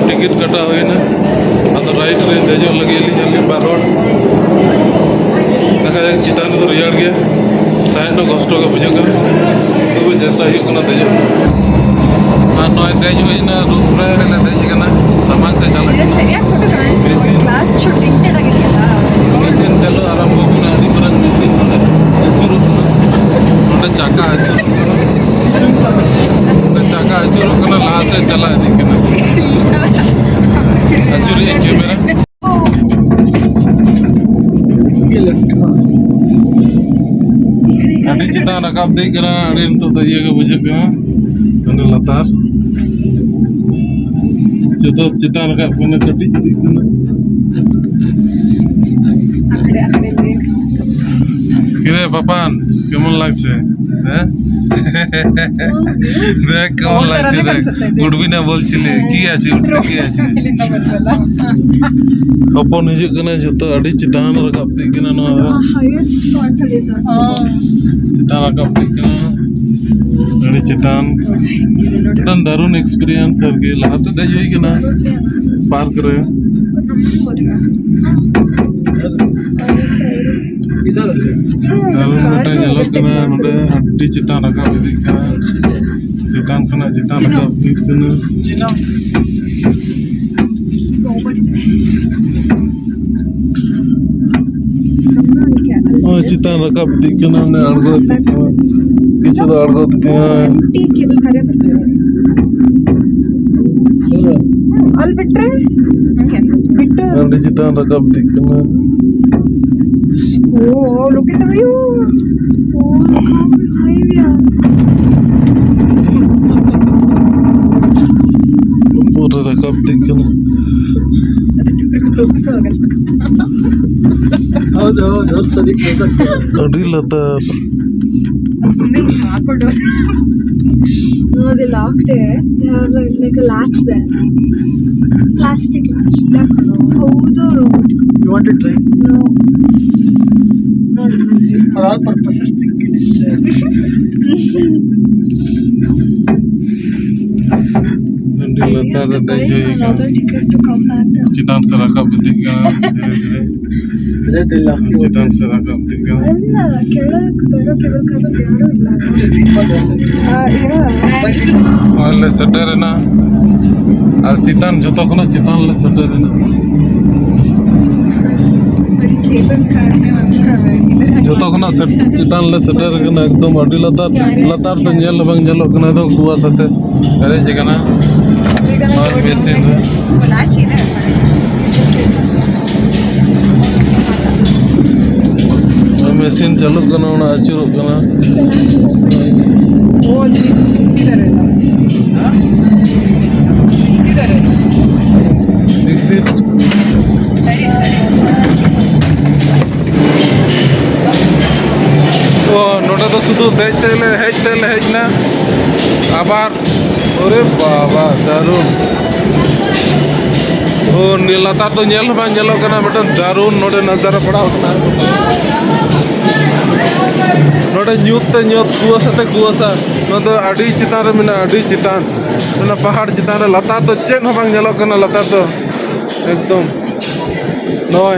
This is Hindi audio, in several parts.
टिकट कटा हुईना अब राइट रे देजो लगे अली बारोड़ देखा जाए चितान तो रियाड़ गया साइड नो कष्ट का बुझे कर तो भी चेष्टा ही करना देजो और नॉय देज हुईना रूप रे ले देज करना सामान से चला क्लास शूटिंग के लगे था मशीन चलो आरंभ होना आदि परंग मशीन नोडे अचुरु नोडे चाका अचुरु नोडे चाका अचुरु कना ला से चला आदि कना अचुरु ये कैमरा ये लेफ्ट अड़ी चिता रकाब दे करा अड़ी तो ये के बुझे का नोडे लतार चिता रकाब कना कटी दी कना किरे पापान केमन लागছে হ্যাঁ দেখ কেমন লাগছে দেখ উঠবি না বলছিলে কি আছে উঠতে কি আছে অপন হিজুগ কানা যত আড়ি চিতান রাকাব দি কানা নো हाईएस्ट स्पॉट लेता চিতান রাকাব দি কানা আড়ি চিতান dan darun experience আর কি লাতে দেই হই কানা পার্ক রে इधर नोटे जलो कना नोटे हड्डी चितान रकाब दी कना चितान कना चितान रकाब दी कना चिना ओ चितान रकाब दी कना ने अड़गो दी कना पीछे तो अड़गो दी कना टी केबल करे ಬರ್ತಾರೆ ಅಲ್ಲಿ ಬಿಟ್ರೆ ಬಿಟ್ಟು हड्डी चितान रकाब दी कना Oh, look at the view. Oh, look how high we are. पूरा रकाब दिखना हौದು सरी अड़ी लतार नहीं हाकोಡು No, they locked it. They have like a latch there. Plastic latch. ಹೌದು You want to try? No. For all purposes, think it is there. अड़ी लतार दे जोई Another ticket to come back there. चितान से रकाब दिखना धीरे धीरे चितान से रकाब दिखना ಅಲ್ಲ ಕೆಳಗೆ ಬರೋಕ್ಕಾಗಲ್ಲ ಯಾರೂ ಇಲ್ಲ ले सटर है ना और चितान जो तक ना चितान ले सटर है ना केबल काटने वाला जो तक ना चितान ले सटर है ना एकदम अड़ी लतार लतार तो जेल बंग जलो कना तो कुआ सते अरे जगह ना और मशीन है latch ಇದೆ मशीन चालू करना होना अचूर करना ಓ ಇದ್ದಾರೆ ಇದ್ದಾರೆ एग्जिट ಸರಿ ಸರಿ ओ नोटा तो शुद्ध देखते ले हेज ना आबार अरे बाबा दारुण ओ नीलातार तो नेल बांग जलो कना बेटन दारुण नोटे नजारा पड़ाव कना नोटे न्यूत कुआसा नो तो अड़ी चितान रे मिना अड़ी चितान ना पहाड़ चितान रे लतार तो चेन हो बांग जलो कना लतार तो एकदम नय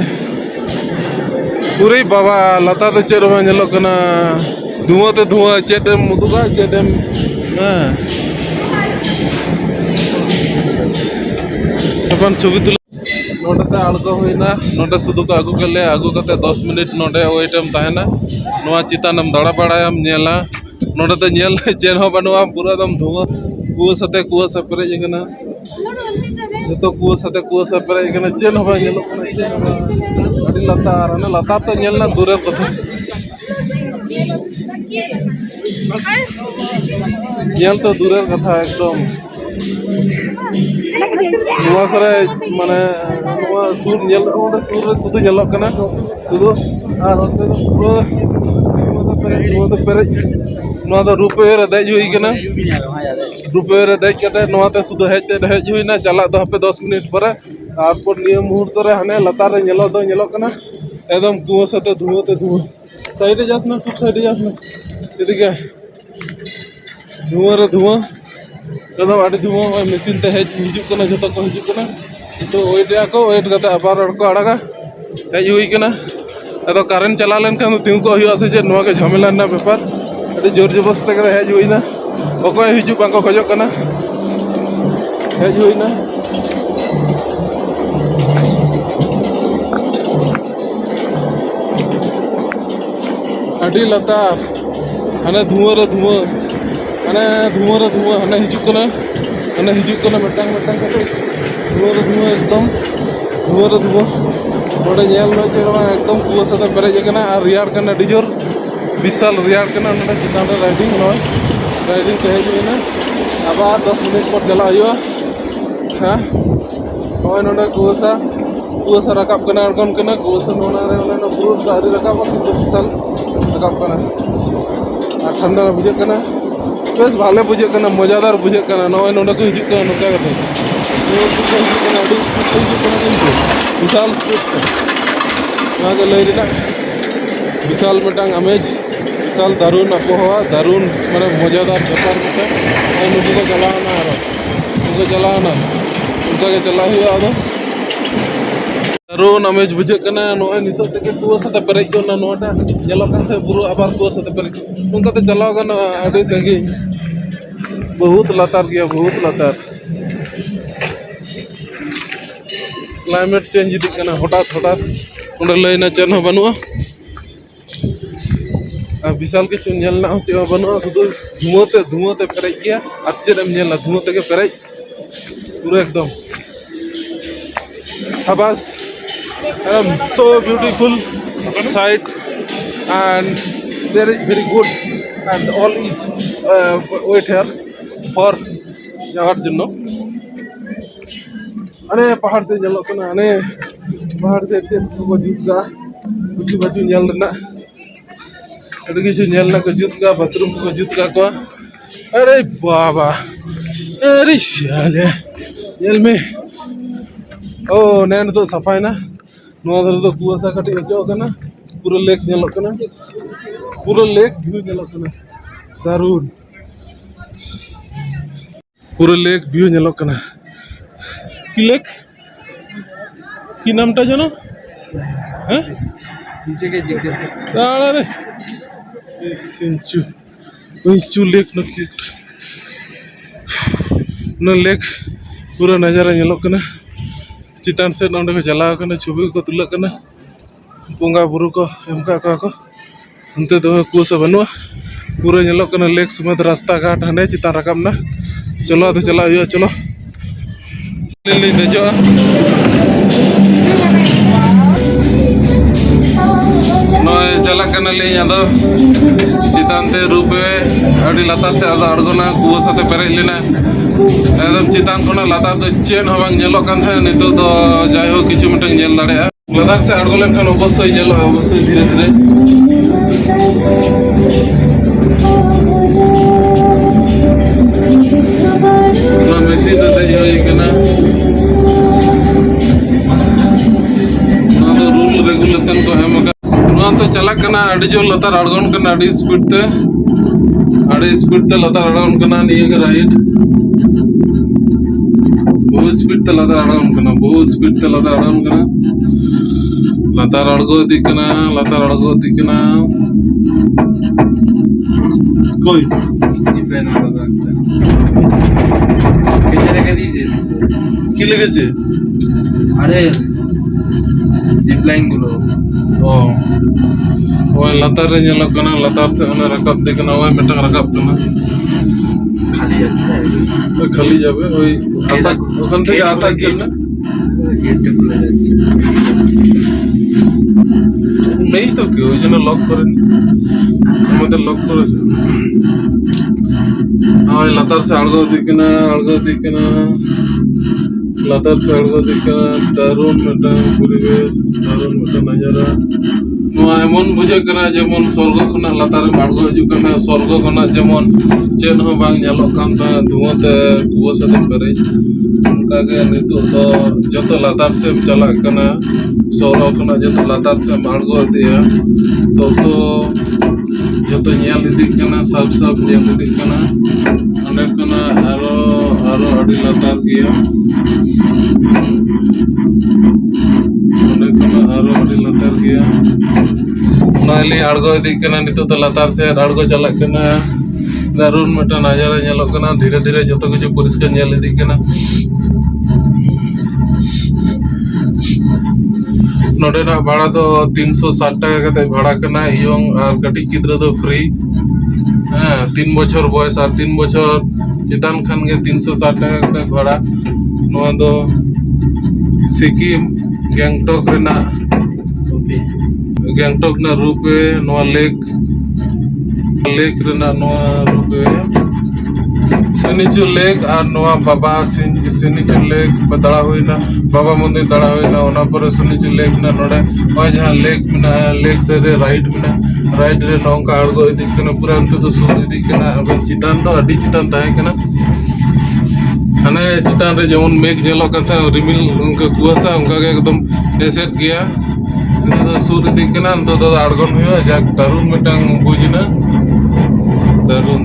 पूरी बाबा लतार तो चेन हो बांग जलो कना धुआं चेडम मुदुगा चेडम हां अपन छवि तुला नोटे आड़गो होइना नोटे सुदु को आगु कले आगु कते 10 मिनट नोटे वेटम ताहेना नोआ चितानम दड़ा पड़ायम नेला नोटे तो नेल चेन हो बनुआ पूरा एकदम धुआं कुआ से परे जगना तो कुआ से परे जगना चेन हो बा नेलो अड़ी लतार तो नेलना दूरे कथा नेल तो दूरे कथा एकदम नुआ करे माने नुआ सूर नेल ओंडे सूर रे सुदु नेलो कना सुदु आर ओंडे पूरा नुआ तो पेरे नुआ तो रुपये रे देज हुई कना रुपये रे देज कते नुआ ते सुदु हेज हुईना चला दो पे 10 मिनट पर आर पर नियम मुहूर्त रे हने लतार रे नेलो कना एकदम कुआ से धुआं साइड जासना खूब साइड जासना इदिके धुआं एकदम आड़ी धुआं मशीन ते हिजुक कना जतो को हिजुक कना तो वेट को वेट कते आबार को आड़ागा हेज हुई कना अदो करेंट चला लेन खान तिंग को हुआ से नोआ के झमेला ना पेपर अभी जोर जबरदस्ती के हेज हुई ना अकोय हिजुक बांको खजो कना हेज हुई ना अड़ी लतार हने धुआं रे धुआं हने धुआं रे धुआं हने हिजुक कना मिटांग मिटांग कते धुआं रे धुआं एकदम धुआं रे धुआं नोडे नेल नो चेरवा एकदम कुआसा ते पेरेज कना और रियार कना डिजोर विशाल रियार कना नोडे चितान रे राइडिंग ते हेज हुईना आबार 10 मिनट पर चला हुआ हां ओय नोडे कुआसा रकाब कना अड़गन कना कुआसा नोना रे ओना पुरो दारी रकाब किंतु विशाल रकाब कना और ठंडा बुझे कना बेस भाले बुझे कना मजादार बुझे कना नोय नोडे को हिजुक कना नोका कते विशाल स्पीड लय विशाल मिटांग आमेज विशाल दारुण अबहावा दारुण माने मजादार बेपार नुकु को चलाना उनका के चला हुआ आदो दारुण आमेज बुझे कना नोय नितो तके कुआसा ते पेरेज कोना नोटा येलो कान थे पुरो आबार कुआसा ते पेरेज उनका ते चलाव कना आडी संगी बहुत लतार गया बहुत लतार क्लाइमेट चेंज इदी कना हठात उंडे लयना चेन हो बनुआ विशाल किछु नेलना हो चे बनुआ शुधु धुआं ते पेरेज गया और चेदम नेलना धुआं ते पेरेज पूरा एकदम शाबाश so beautiful sight and there is very good and all is wait here for যাওয়ার জন্য अने पहाड़ से जलो कना अने पहाड़ से चेक को जुतगा कुछ बचू नेल ना अड़ी किछु नेल ना को जुतगा बाथरूम को जुतगा को अरे बाबा अरे शाले नेल में ओ नैन तो सफाई ना नोआ धर तो कुआसा कटी अचो कना पूरा लेक नेलो कना पूरा लेक व्यू नेलो कना दारुण पूरा लेक व्यू नेलो कना की लेक की नामटा जानो हैं नीचे के जिज्ञेस ताड़ा रे इंचू लेक न लेक पूरा नजारा नेलो कना चितान से नोंडे को चलाव कना छवि को तुला कना बोंगा बुरु को एमका को अंते तो कुआसा बनुआ पूरा नेलो कना लेक समेत रास्ता घाट हने चितान रकाब ना चलो तो चला हुआ चलो ले देजो नय चला कना ले आदो चितान ते रूपे अड़ी लतार से आदो अड़गोना कुआसा ते पेरेज लेना एकदम चितान कोना लतार तो चेन हो बांग नेलो कान थे नितो तो जाय हो किछु मिटन नेल दाड़े लतार से अड़गो लेन खान अवश्य नेलो अवश्य धीरे धीरे ना मशीन ते होई कना ना तो रूल रेगुलेशन को हम ना तो चला कना अड़ी जो लतार अड़गोन कना अड़ी स्पीड ते लतार अड़गोन कना निये के राइट बहुत स्पीड ते लतार अड़गोन कना लतार अड़गो दी कना कोई जिपे ना लगा कैसे लगे दीजिए की लगे छे अरे जिप लाइन गुलो ओ लतार रे नेलो कना लतार से ओने रकाब दे कना ओय मेटंग रकाब कना खाली अच्छा है खाली जाबे ओई आशा ओखान থেকে আসার জন্য गेट खुले যাচ্ছে नहीं तो क्यों ওই জন্য লক করেন আমাদের লক করেছে ওই लतार से अड़गो दिकना लतार से अड़गो दिकना दारुण मिटन परिवेश दारुण मिटन नजारा नोआ एमन बुझे कना जेमन स्वर्ग खना लतार में अड़गो हिजु कना स्वर्ग खना जेमन चेन हो बांग नेलो कान ता धुआं ते कुआसा ते पेरेज उनका के नितो तो जतो लतार से चला कना स्वर्ग खना जतो लतार से अड़गो दिया तो जो nyal idik kana sab nyal idik kana onde kana aro adi latar gaya onde kana aro adi latar gaya nali argo idik kana nito to latar se argo chalak kana darun mata nazara nyalok kana dhire dhire joto kichu poriskar nyal idik kana नोडेना भाड़ा तो 360 टाका कते भाड़ा करना यंग और कटी गिद्रा तो फ्री हाँ 3 बछर बयस और 3 बछर चितान खान के 360 टाका कते भाड़ा नोआ दो सिक्किम गैंगटॉक रेना गैंगटॉक ना रूपे नोआ लेक रेना नोआ रूपे सनीचू लेक और नोआ बाबा सनीचू लेक बदड़ा हुईना बाबा मंदिर दड़ा हुईना ओना पर सनीचू लेक ना नोडे और जहाँ लेक में लेक से रे राइट में राइट रे नौका अड़गो इदी कना पूरा अंत तो सूर इदी कना अब चितान तो अड़ी चितान ताहे कना हने चितान रे जेमन मेघ जेलो कथा रिमिल उनका कुआसा उनका के एकदम एसेट गया तो सूर इदी कना तो अड़गन हुआ जाक दारुन मिटांग बुझिना दारुन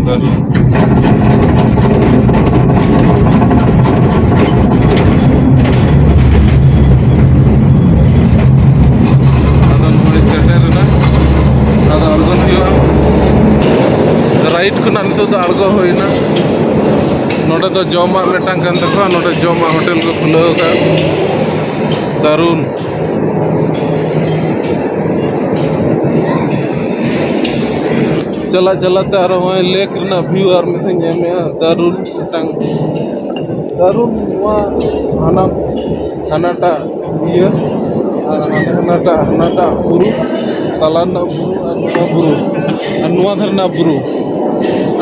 राइट खुना नितो तो अड़गो होइना नोडे तो जमा मेटांग कान तको नोडे जमा होटल को खुलो का दारुन चला चलाते आरो होय लेक रना व्यू आर मिथे नेमे दारुन मेटांग दारुन वा हानाटा ये हानाटा बुरु तालाना बुरु और नुआ धरना बुरु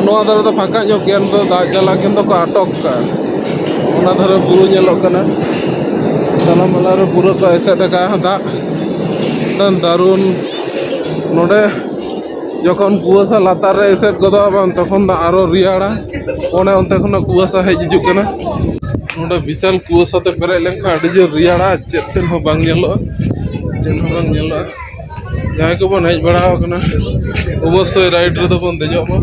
नुआ धरे तो फाँका जो गया तो दाग जला के तो आटक का ओना धरे बुरु नेलोग कना तला मला रे बुरु को ऐसे टका दाग दारुन नोडे जखन कुआसा लातार रे एसेट गदो बान तखन दा आरो रियाड़ा ओने ओनते खना कुआसा हेज हिजुग कना नोडे विशाल कुआसा ते पेरे लेनखा अडी जो रियाड़ा चेतन हो बांग नेलो जहाँ को बन हज बड़ा अवश्य राइड रे बन देजोमा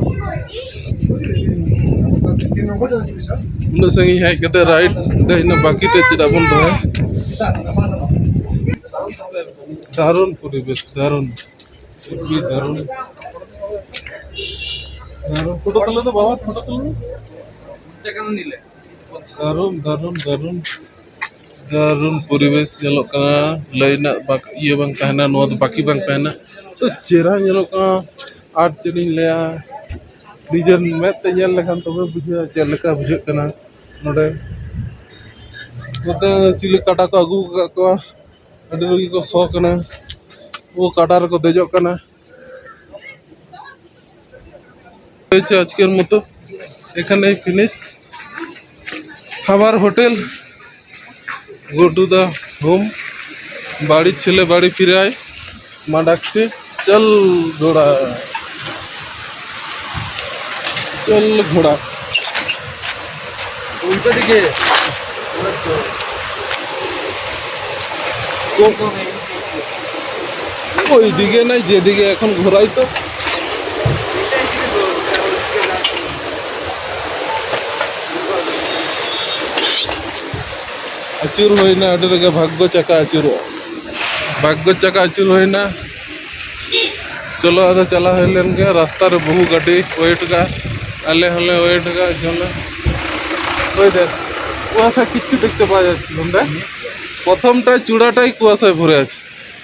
उन संगी हज के राइड देना बाकी ते चेदा बन दो दारुण परिवेश दारुण फोटो तले तो बाबा फोटो तले दारुण परिवेश नेलोग कना लैना ये बांग तहना नोआ तो बाकी बांग तहना तो चेहरा नेलोग कना आठ चनिन लेया निजर में ते नेल लेखान तबे बुझा चेद लेका बुझाग कना नोडे गोटे चिली काटा को अगू का को अडी लगी को सो कना वो काटा रे को देजोग कना आजकेर मतो एखाने फिनिश हमार hotel go to the home बाड़ी छेले बाड़ी फिराय मा डाकছে चल घोड़ा उल्टा दिके ওই দিকে নাই যেদিকে এখন ঘোরাই তো आचुर होना अटे भाग्य चाका आचुर होना चलो अद चला हलन के रास्ता रे बहु गाड़ी वेट का आले हले वेट का चलो ओई देख कुआसा किच्छु देखते पाওয়া যাচ্ছে বন্ধা প্রথমটা চূড়াটাই কুয়াশায় ভরে আছে